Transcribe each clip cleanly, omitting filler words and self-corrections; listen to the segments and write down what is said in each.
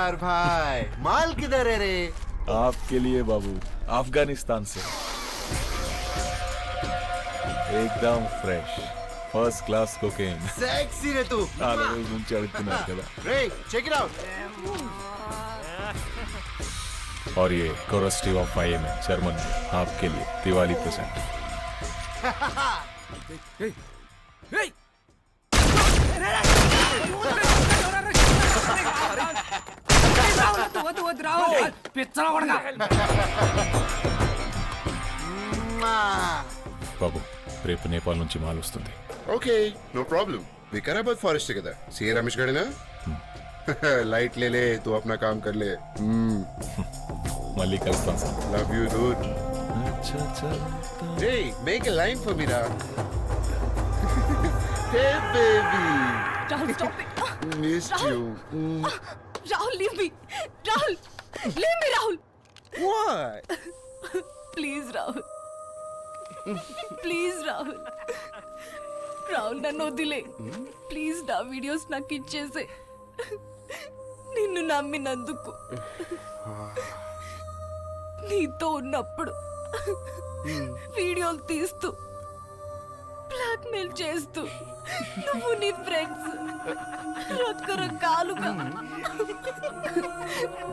यार भाई माल किधर है रे? आपके लिए बाबू, अफगानिस्तान से एकदम fresh first class cocaine. Sexy रे तू. నుంచి అడుగుతున్నారు కదా. रे चेक इट आउट. और ये कोरस्टिव ऑफ IMA जर्मन में आपके लिए दिवाली प्रेजेंट. బాబు రేపు నేపాల్ నుంచి మాల్ వస్తుంది. Okay no problem. Vikarabad forest కదా. सीए रमेश गढ़ना लाइट ले ले, तू अपना काम कर ले. మళ్ళీ కలుస్తాం sir. Love you dude. Hey, make a line for me now. Hey baby. Rahul, stop it. Missed you. Rahul, leave me. Rahul, leave me, Rahul. What? Please, Rahul. Please, Rahul. Rahul నన్ను వదిలే ప్లీజ్. నా videos నాకు ఇచ్చేసే. నిన్ను నమ్మినందుకు, నీతో ఉన్నప్పుడు వీడియోలు తీస్తూ బ్లాక్మెయిల్ చేస్తూ నువ్వు నీ ఫ్రెండ్స్ రకరకాలుగా.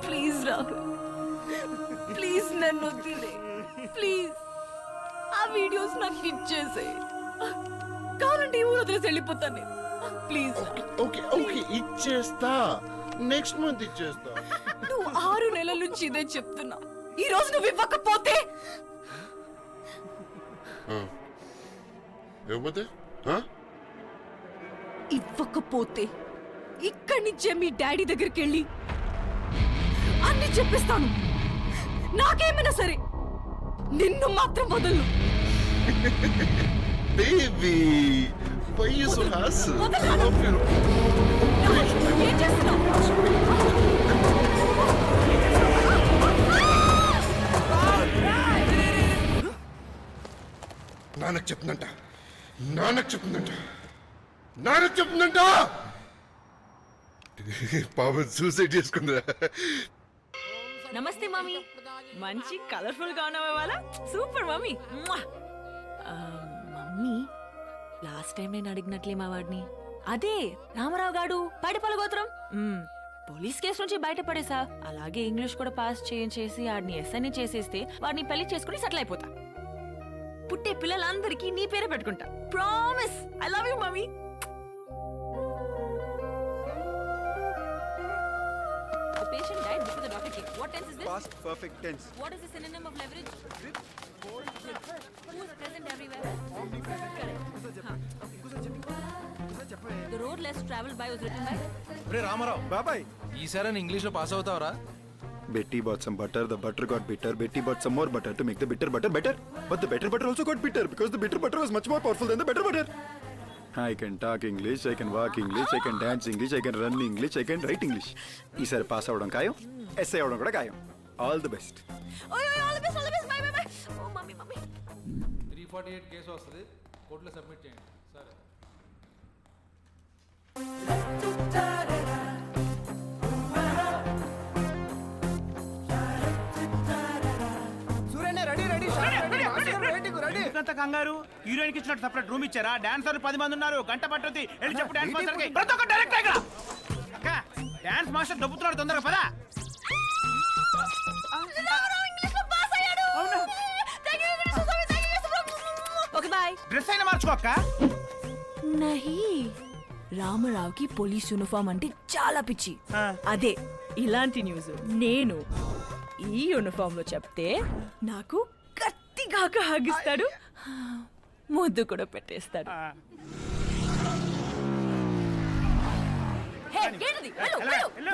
ప్లీజ్ రాహుల్, ప్లీజ్ నన్ను వదిలే ప్లీజ్. ఆ వీడియోస్ నాకు ఇచ్చేసే. కావాలంటే ఈ ఊరు వదిలేసి వెళ్ళిపోతాను నేను. ప్లీజ్. ఓకే ఓకే ఇచ్చేస్తా. నెక్స్ట్ మంత్ ఇచ్చేస్తా. నువ్వు 6 నెలల నుంచి ఇదే చెప్తున్నా. ఈ రోజు నువ్వు ఇవ్వకపోతే ఇవ్వకపోతే ఇక్కడి నుంచే మీ డాడీ దగ్గరికి వెళ్ళి అన్ని చెప్పిస్తాను. నాకేమైనా సరే నిన్ను మాత్రం వదలను. Baby, why you so hassle? ఏం చేస్తున్నావు? నాన్నకు చెప్తుందంట, నాన్నకు చెప్తుందంట, నాన్నకు చెప్తుందంట. పాపం సూసైడ్ చేసుకుందా. నమస్తే మమ్మీ. మంచి కలర్ఫుల్ గా ఉన్నావా వాళ్ళ? Super mummy. Mummy last time నేను అడిగినట్లే మా వాడిని, అదే రామారావు గాడు పైడిపల్లి గోత్రం పోలీస్ కేసు నుంచి బయటపడేసా. అలాగే ఇంగ్లీష్ కూడా పాస్ చేయించేసి ఆడిని ఎస్ఐని చేసేస్తే వాడిని పెళ్లి చేసుకుని సెటిల్ అయిపోతా. పుట్టే పిల్లలందరికీ నీ పేరే పెట్టుకుంటా. Promise. I love you mummy. The patient died before the doctor came. What tense is this? Past perfect tense. What is the synonym of leverage? Who is present everywhere? The road less traveled by was written by? రే Ramarao Bye-bye. ఈసారి English లో pass అవుతావరా? Betty bought some butter, the butter got bitter. Betty bought some more butter to make the bitter butter better. But the better butter also got bitter because the bitter butter was much more powerful than the better butter. I can talk English, I can walk English, I can dance English, I can run English, I can write English. ఈసారి pass అవడం ఖాయం, SI అవడం కూడా ఖాయం. All the best. All the best. Bye bye. Oh mummy. 348 case వస్తుంది, కోర్టులో submit చేయండి. సరే. ఎందుకంత కంగారు? హీరోయిన్ కి ఇచ్చినట్టు సెపరేట్ రూమ్ ఇచ్చారా? డాన్సర్ 10 మంది ఉన్నారు. గంట పట్టుద్ది. వెళ్ళి చెప్పు డాన్స్ మాస్టర్ కి. ప్రతి ఒక్క డైరెక్ట్ ఇక్కడ. అక్క డాన్స్ మాస్టర్ దొబ్బుతున్నాడు, తొందరగా పద. Okay bye. డ్రెస్ అయినా మార్చుకో అక్క. నహీ, రామారావుకి పోలీస్ యూనిఫామ్ అంటే చాలా పిచ్చి. అదే ఇలాంటి న్యూస్ నేను ఈ యూనిఫామ్ లో చెప్తే నాకు గట్టిగా హాగిస్తాడు, ముద్దు కూడా పెట్టేస్తాడు.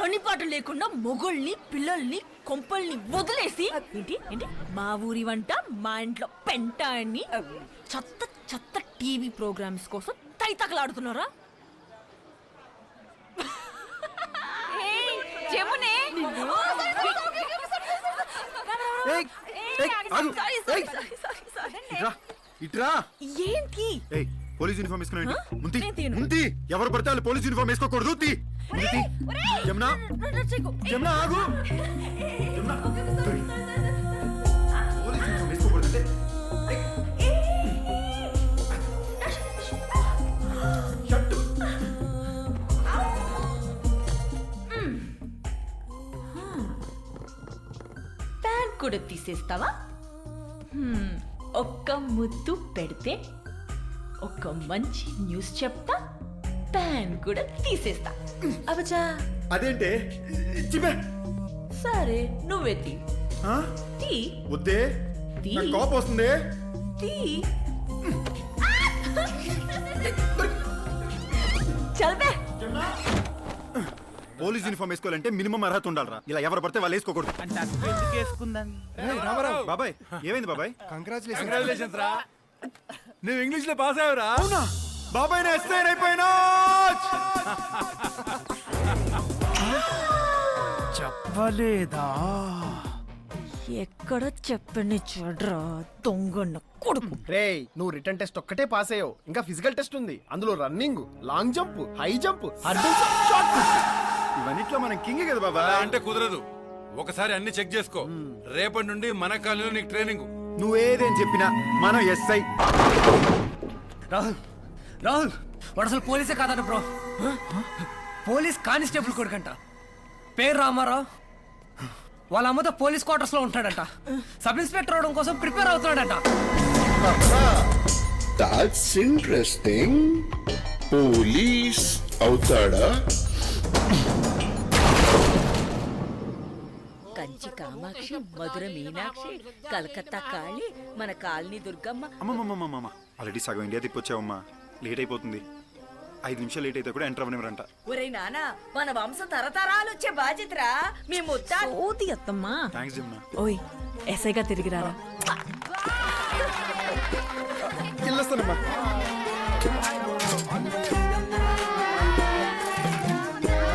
పనిపాటు లేకుండా మొగుల్ని పిల్లల్ని కొంపల్ని వదిలేసి ఏంటి ఏంటి మా ఊరి వంట మా ఇంట్లో పెంట అని చెత్త చెత్త టీవీ ప్రోగ్రామ్స్ కోసం తైతకలాడుతున్నారా? ఇట్రా. ఏంటి? పోలీస్ యూనిఫామ్ వేసుకున్నాండి ముంతి నేను తీయను. ముంతి ఎవరు పడితే వాళ్ళు పోలీస్ యూనిఫామ్ వేసుకోకూడదు తీ ముంతి జమునా జమునా ఆగు జమునా పోలీస్ యూనిఫామ్ వేసుకోకూడదంటే షర్ట్ ప్యాంట్ కూడా తీసేస్తావా ఒక్క ముద్దు పెడితే ఒక మంచి న్యూస్ చెప్తా ప్యాంట్ కూడా తీసేస్తా అబచా అదేంటే చిపే సరే నువ్వే తీ తీ వద్దే తీ. నాకు కోపం వస్తుంది తీ చల్పే పోలీస్ యూనిఫామ్ వేసుకోవాలంటే మినిమం అర్హత ఉండాలరా ఇలా ఎవరు పడితే వాళ్ళు వేసుకోకూడదు అంటే అసలు ఎందుకు వేసుకుందాం బాబాయ్ ఏమైంది బాబాయ్ కంగ్రాచులేషన్స్ రా నువ్వు ఇంగ్లీష్ లో పాస్ అయ్యావురా అవునా బాబాయ్ నా ఎస్ఐ అయిపోయినా చెప్పలేదా ఎక్కడ చెప్పండి చూడరా దొంగన్న కొడుకు రేయ్ నువ్వు రిటర్న్ టెస్ట్ ఒక్కటే పాస్ అయ్యావు ఇంకా ఫిజికల్ టెస్ట్ ఉంది అందులో running long jump high jump hurdles short ఇవన్నిట్లో మనం కింగ్ కదా బాబా అలా అంటే కుదరదు ఒకసారి అన్ని చెక్ చేసుకో రేపటి నుండి మన కాలేజీలో నీకు ట్రైనింగ్ నువ్వేదేం చెప్పినా మనం ఎస్ఐ రాహుల్ రాహుల్ వాడు అసలు పోలీసే కాదట బ్రో పోలీస్ కానిస్టేబుల్ కొడుకంట పేరు రామారావు వాళ్ళ అమ్మతో పోలీస్ క్వార్టర్స్ లో ఉంటాడంట సబ్ ఇన్స్పెక్టర్ అవడం కోసం ప్రిపేర్ అవుతున్నాడంట దాట్స్ ఇంట్రెస్టింగ్ పోలీస్ అవుతాడా కంచి కామాక్షి మధుర మీనాక్షి కలకత్తా కాళి మన కాలనీ దుర్గమ్మ అమ్మమ్మమ్మమ్మ ఆల్రెడీ సగం ఇండియా తిప్పొచ్చావమ్మా లేట్ అయిపోతుంది 5 నిమిషాలు లేట్ అయితే కూడా ఎంటర్ అవ్వనివ్వరంట ఒరే నానా మన వంశ తరతరాలు వచ్చే బాధ్యతరా మీ ముత్తా ఓతి అత్తమ్మా థ్యాంక్స్ జమునా ఓయ్ ఎస్ఐగా తిరిగి రారా వెళ్ళొస్తానమ్మా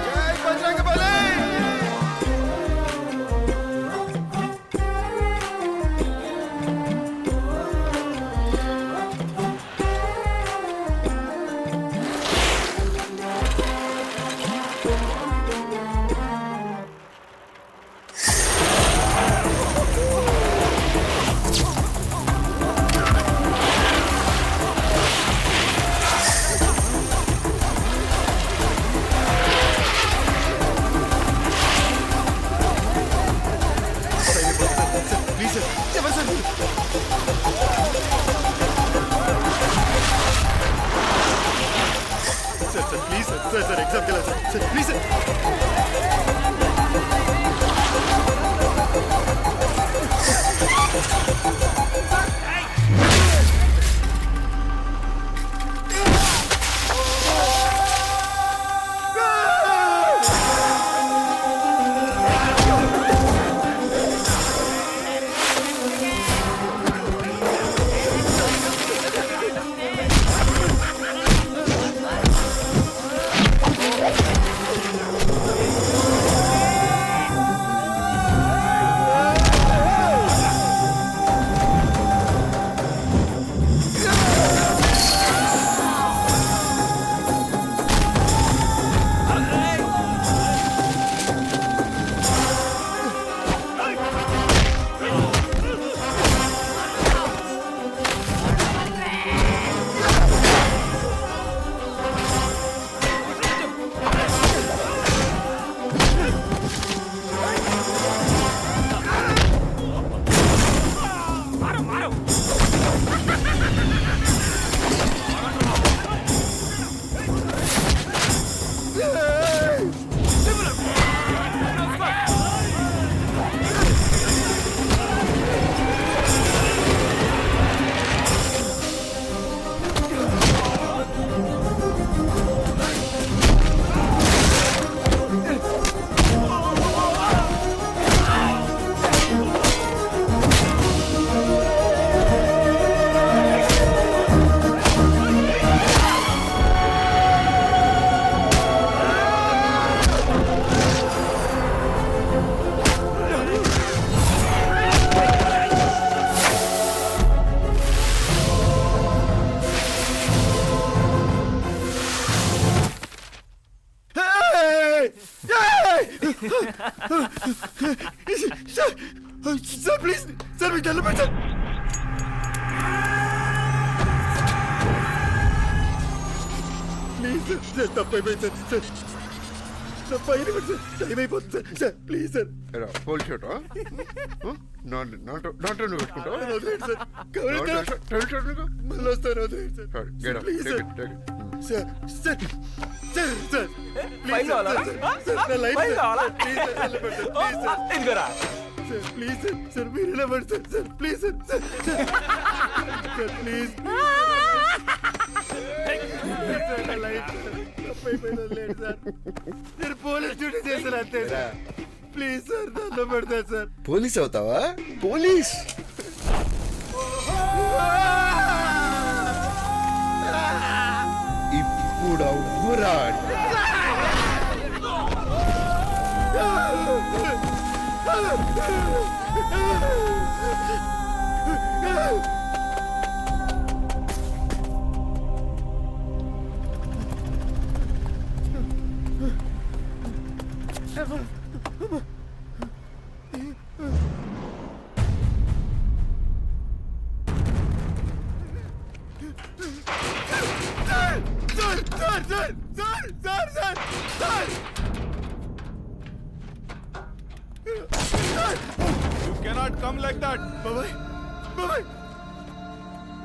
జై బజరంగబలి ప్లీజ్ సార్ ఎవరు sir sir sir please sir sir sir ఎగ్జామ్కి వెళ్ళాలి sir sir please sir sir please sir మీకు వెళ్ళిపోయి సార్ ప్లీజ్ సార్ తప్పైపోయింది sir sir fine sir time అయిపోతుంది సార్ సార్ ప్లీజ్ సార్ పోల్ షూట్ నాట్ పెట్టుకుంటావా వదిలేండి సార్ మళ్ళీ వస్తారు వదిలేండి sir please sir sir sir sir sir please sir నా life please sir please sir sir please sir sir మీరు ఇలా పడతారు sir please sir sir sir please sir నా లైఫ్ తప్పైపోయింది వదిలేండి సార్ నేను పోలీస్ డ్యూటీ చేశాను అంతే సార్ ప్లీజ్ సార్ దండం పెడతాను సార్ పోలీస్ అవుతావా పోలీస్ ఇప్పుడు అవ్వురా You cannot come like that. Bye-bye. Bye-bye.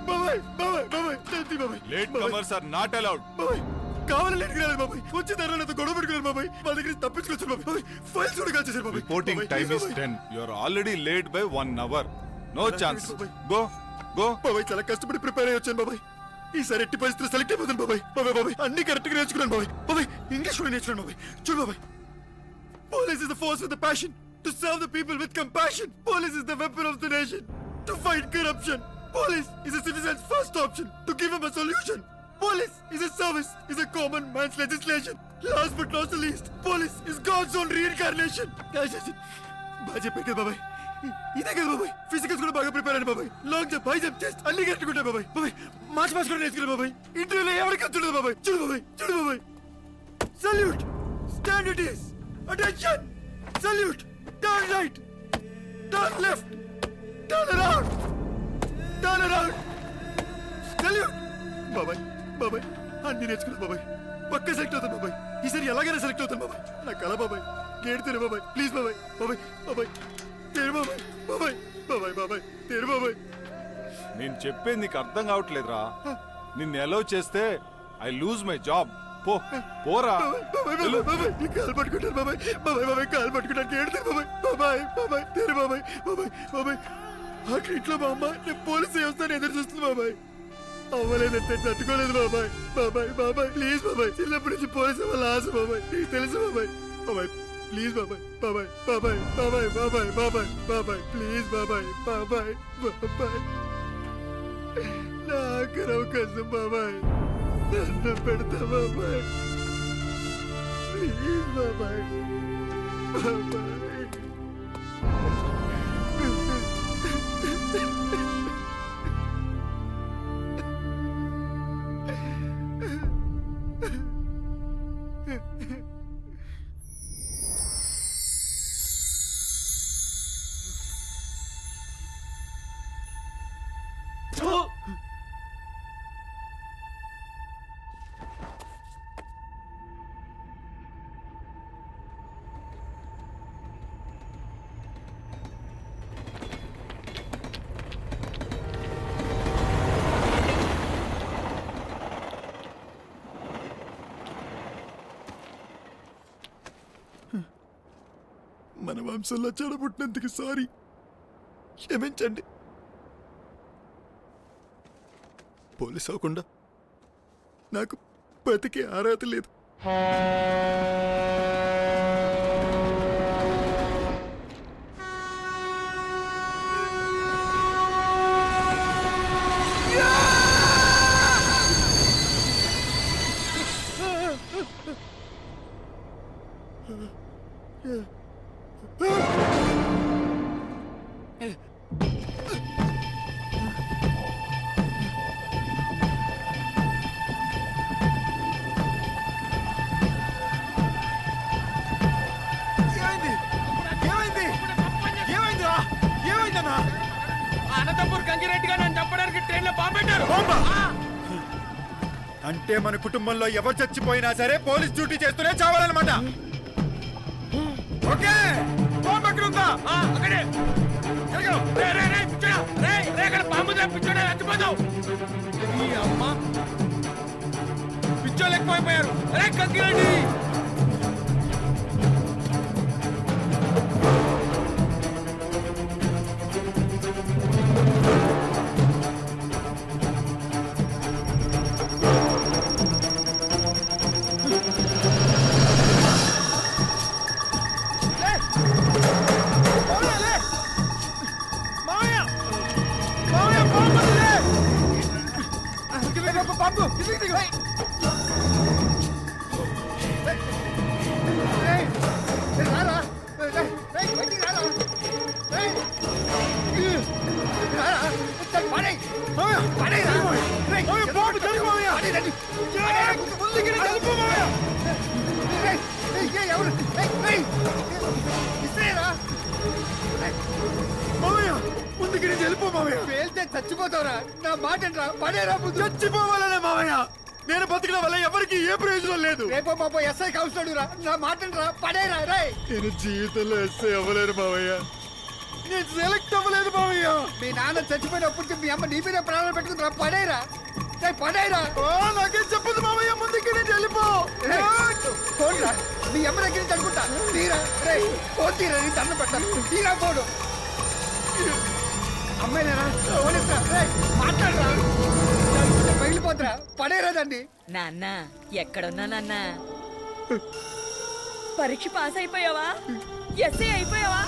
Bye-bye. Bye-bye. Bye-bye. Tanti bye-bye. Latecomers are not allowed. Bye-bye. కావాలని లేట్కి రాలేదు బాబాయ్ వచ్చి తర్వాత గొడవ పెట్టుకున్నారు బాబాయ్ మా దగ్గర తప్పించుకొచ్చారు బాబాయ్ ఫైల్స్ కూడా కాల్చేశారు బాబాయ్ reporting time is 10. You are already late by 1 hour. No chance. Go go. బాబాయ్ చాలా కష్టపడి ప్రిపేర్ అయ్యి వచ్చాను బాబాయ్ ఈసారి ఎట్టి పరిస్థితులు సెలెక్ట్ అయిపోతాను బాబాయ్ బాబాయ్ బాబాయ్ అన్ని కరెక్ట్ గా నేర్చుకున్నాను బాబాయ్ బాబాయ్ ఇంగ్లీష్ కూడా నేర్చుకున్నాను బాబాయ్ చూడు బాబాయ్ police is the force with the passion to serve the people with compassion police is the weapon of the nation to fight corruption police is a citizen's first option to give him a solution police is a service is a common man's legislation last but not the least police is God's own reincarnation బాగా చెప్పారు కదా బాబాయ్ ఇదే కదా బాబాయ్ physicals కూడా బాగా prepare అయ్యాను బాబాయ్ long jump high jump chest అన్ని కట్టుకుంటా బాబాయ్ బాబాయ్ మార్చ్ కూడా నేర్చుకున్నాను బాబాయ్ ఇంటర్వ్యూలో ఎవరికి చూడదు బాబాయ్ చూడు బాబాయ్ salute stand it is attention salute turn right turn left turn around salute బాబాయ్ బాబాయ్ అన్ని నేర్చుకున్నాను బాబాయ్ పక్క సెలెక్ట్ అవుతాను బాబాయ్ ఈసారి ఎలాగైనా సెలెక్ట్ అవుతాను బాబాయ్ నా కళ బాబాయ్ గేట్ తెరు బాబాయ్ ప్లీజ్ బాబాయ్ బాబాయ్ బాబాయ్ తెరు బాబాయ్ బాబాయ్ బాబాయ్ బాబాయ్ తెరు బాబాయ్ నేను చెప్పేది నీకు అర్థం కావట్లేదురా. నిన్ను అలౌ చేస్తే ఐ లూజ్ మై జాబ్. పోరా. కాలు పట్టుకుంటాను బాబాయ్ బాబాయ్ బాబాయ్ కాలు పట్టుకుంటాను గేట్ తెరు బాబాయ్ బాబాయ్ బాబాయ్ తెరు బాబాయ్ బాబాయ్ బాబాయ్ అక్కడ ఇంట్లో మా అమ్మ నేను పోలీసు వ్యవస్థను ఎదురు చూస్తుంది బాబాయ్ అవ్వలేదంటే తట్టుకోలేదు బాబాయ్ బాబాయ్ బాబాయ్ ప్లీజ్ బాబాయ్ చిన్నప్పటి నుంచి పోలీసు వాళ్ళ ఆశ బాబాయ్ నీకు తెలుసు బాబాయ్ బాబాయ్ ప్లీజ్ బాబాయ్ బాబాయ్ బాబాయ్ బాబాయ్ బాబాయ్ బాబాయ్ బాబాయ్ ప్లీజ్ బాబాయ్ బాబాయ్ బాబాయ్ నా ఆఖరి అవకాశం బాబాయ్ దండం పెడతా బాబాయ్ ప్లీజ్ బాబాయ్ బాబాయ్ మన వంశంలో చెడబుట్టినందుకు సారీ క్షమించండి పోలీస్ అవ్వకుండా నాకు బతికే అర్హత లేదు అనంతపూర్ గంగిరెడ్డిగా నన్ను చంపడానికి ట్రైన్ లో బాంబెట్టారు. అంటే మన కుటుంబంలో ఎవరు చచ్చిపోయినా సరే పోలీస్ డ్యూటీ చేస్తూనే చావాలన్నమాట. ఓకే బాంబు ఎక్కడ ఉందా? అక్కడే బాంబు పిచ్చోడే చచ్చిపోతావు. ఈ అమ్మ పిచ్చోళ్ళు ఎక్కువైపోయారు. అరే గంగిరెడ్డి చచ్చిపోతావురా, నా మాట పడేరా. చచ్చిపోవాలనే మామయ్య. నేను బతికిన వల్ల ఎవరికి ఏ ప్రయోజనం లేదు. రేపో పాప ఎస్ఐ కౌన్సిలర్ నా మాట పడేరా. నేను జీవితంలో ఎస్ఐ అవ్వలేను మామయ్య. నేను సెలెక్ట్ అవ్వలేదు మామయ్య. మీ నాన్న చచ్చిపోయినప్పుడు మీ అమ్మ నీ మీద ప్రాణాలు పెట్టుకుంటారా. పడేరా పడేరా. నాకేం చెప్పదు మామయ్య. ముందుకి నేను వెళ్ళిపో. పోరా మీ అమ్మ దగ్గర నుంచి అనుకుంటా. తీరా రే ఫోన్ తీరా. నీ దండం పెట్టాను. తీరా పోడు. అమ్మాయినా మాట్లాడరా. పగిలిపోతురా. పడేరా దాన్ని. నాన్న ఎక్కడున్నా నాన్న? పరీక్ష పాస్ అయిపోయావా? ఎస్ఏ అయిపోయావా?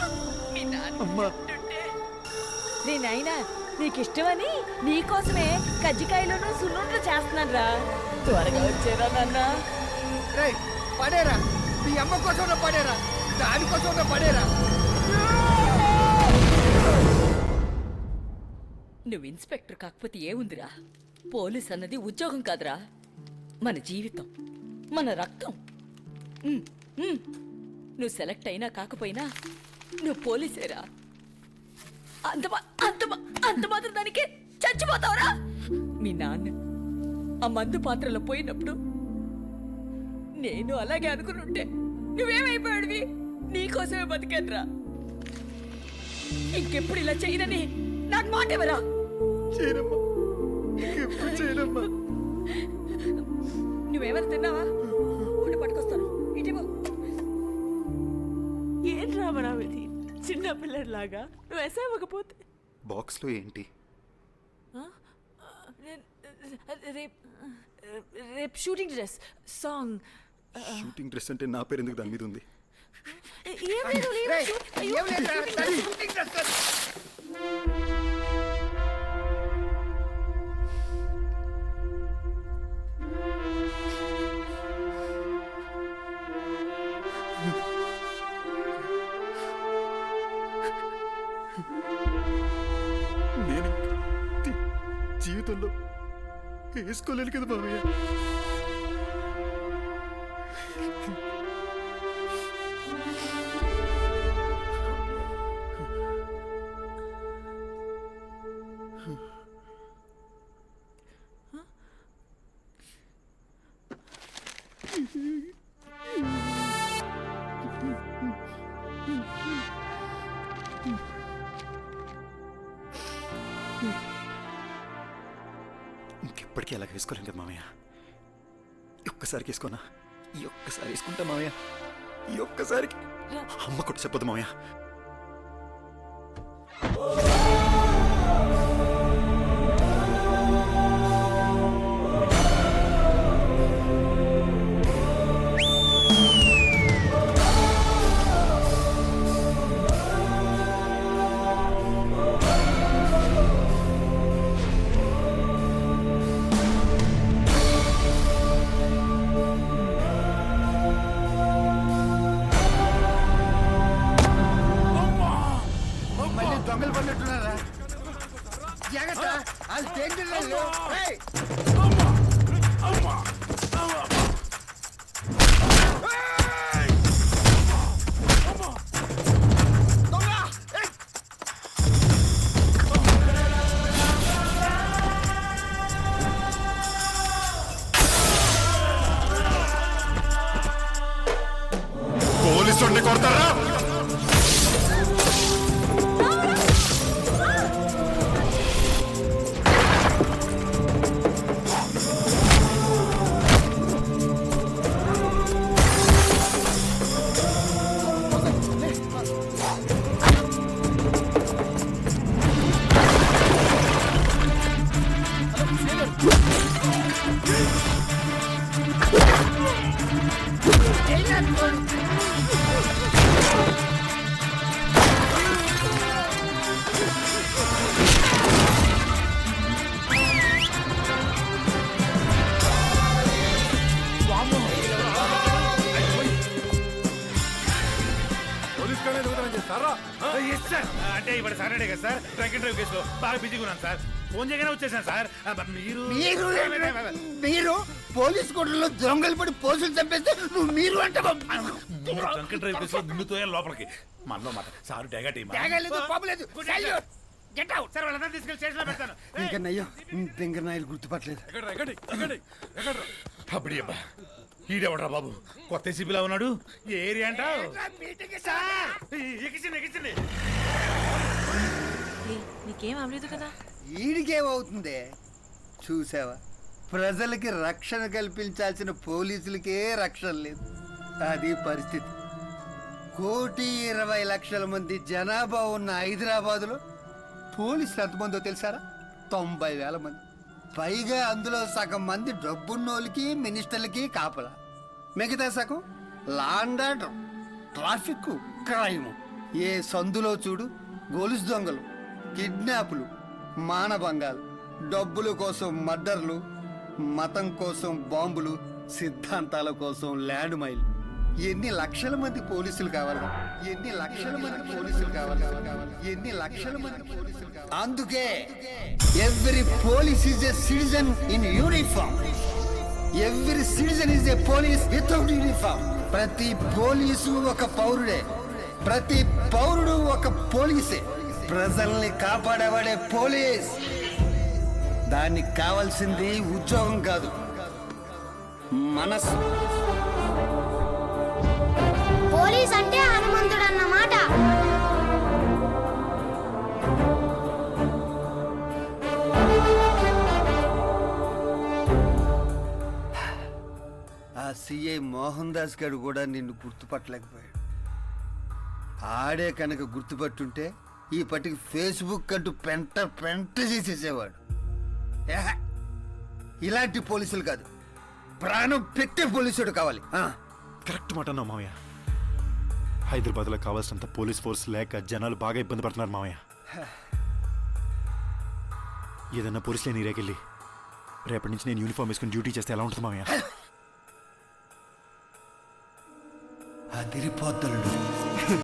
మీ నాన్న నీ నాయనా నీకిష్టమని నీకోసమే కజ్జికాయలను సున్నుండ్లు చేస్తున్నాను రా. త్వరగా వచ్చేరా నాన్న. రే పడేరా. మీ అమ్మ కోసం పడేరా. దానికోసం పడేరా. నువ్వు ఇన్స్పెక్టర్ కాకపోతే ఏముందిరా? పోలీస్ అన్నది ఉద్యోగం కాదురా, మన జీవితం, మన రక్తం. నువ్వు సెలెక్ట్ అయినా కాకపోయినా నువ్వు పోలీసేరా. అంత మాత్రం దానికి చచ్చిపోతావురా? మీ నాన్న ఆ మందు పాత్రలో పోయినప్పుడు నేను అలాగే అనుకుని నువ్వేమైపోయాడివి? నీకోసమే బతికేద్రా. ఇంకెప్పుడు ఇలా చేయనని నాకు మాట ఎవరా? నువ్వేమైనా తిన్నావా? ఉండి పట్టుకొస్తాను. ఇటీవో ఏం రామరావిది చిన్న పిల్లడిలాగా నువ్వు వేసావకపోతే బాక్స్ లో ఏంటి? రేపు shooting dress song. Shooting dress అంటే నా పేరు ఎందుకు దాని మీద ఉంది? నేను జీవితంలో వేసుకోలేను కదా మామయ్య. ఇంకెప్పటికీ అలాగ వేసుకోలేం కదా మామయ్య. ఒక్కసారికి వేసుకోనా? ఈ ఒక్కసారి వేసుకుంటా మామయ్య. ఈ ఒక్కసారికి అమ్మ కూడా చెప్పదు మామయ్య. దొంగలు పడినట్టున్నారా? జాగ్రత్త. అది డేంజర్. మొన్ననే కదా సార్ డ్రంక్ అండ్ డ్రైవ్ కేసులో బాగా బిజీగా ఉన్నాను సార్. ఫోన్ చేయగానే వచ్చేసాను సార్. మీరు మీరు పోలీస్ కోటలో దొంగలు పడి పోలీసులు చంపేస్తే నువ్వు మీరు అంటే డ్రంక్ అండ్ డ్రైవ్ కేసులో నిన్నుతో లోపలికి మనలో మాట సార్ డేగా టీమ్ గెట్ అవుట్ సార్. వాళ్ళందరూ తీసుకెళ్ళి స్టేషన్లో పెడతాను. ఇంకా నయ్యో ఫింగర్ నాయిలు గుర్తుపట్టలేదు. అప్పుడు అబ్బా ఈడెవడరా బాబు కొత్త సిపిలా ఉన్నాడు. ఏ ఏరియా అంటావు? ఎక్కించండి. నీకేం అవ్వలేదు కదా? ఈడికేమవుతుంది చూసావా, ప్రజలకి రక్షణ కల్పించాల్సిన పోలీసులకే రక్షణ లేదు. అది పరిస్థితి. 1,20,00,000 మంది జనాభా ఉన్న హైదరాబాదులో పోలీసులు ఎంతమందో తెలుసారా? 90,000 మంది. పైగా అందులో సగం మంది డబ్బున్నోళ్ళకి మినిస్టర్లకి కాపలా, మిగతా సగం లాండ్ ఆర్డర్, ట్రాఫిక్, క్రైమ్. ఏ సందులో చూడు గొలుసు దొంగలు, కిడ్నాపులు, మానభంగాలు, డబ్బుల కోసం మర్డర్లు, మతం కోసం బాంబులు, సిద్ధాంతాల కోసం ల్యాండ్ మైల్. ఎన్ని లక్షల మంది పోలీసులు కావాలి? ఎన్ని లక్షల మంది పోలీసులు కావాలి? ఎన్ని లక్షల మంది పోలీసులు కావాలి? అందుకే every police is a citizen in uniform. Every citizen is a police without uniform. ప్రతి పోలీసు ఒక పౌరుడే, ప్రతి పౌరుడు ఒక పోలీసే. ప్రజల్ని కాపాడేవాడే పోలీస్. దానికి కావాల్సింది ఉద్యోగం కాదు, మనసు. పోలీస్ అంటే హనుమంతుడు అన్నమాట. ఆ సిఐ మోహన్ దాస్ గారు కూడా నిన్ను గుర్తుపట్టలేకపోయాడు. ఆడే కనుక గుర్తుపట్టుంటే ఈ పట్టికి ఫేస్బుక్ అంటూ పెంట చేసేసేవాడు. ఇలాంటి పోలీసులు కాదు, ప్రాణం పెట్టే పోలీసుడు కావాలి. కరెక్ట్ మాట అన్నావు మామయ్య. హైదరాబాద్లో కావాల్సినంత పోలీస్ ఫోర్స్ లేక జనాలు బాగా ఇబ్బంది పడుతున్నారు మామయ్య. ఏదన్నా పోలీసులే నీరేకెళ్ళి రేపటి నుంచి నేను యూనిఫామ్ వేసుకుని డ్యూటీ చేస్తే ఎలా ఉంటుంది మామయ్య? అదిరిపోద్దలుడు.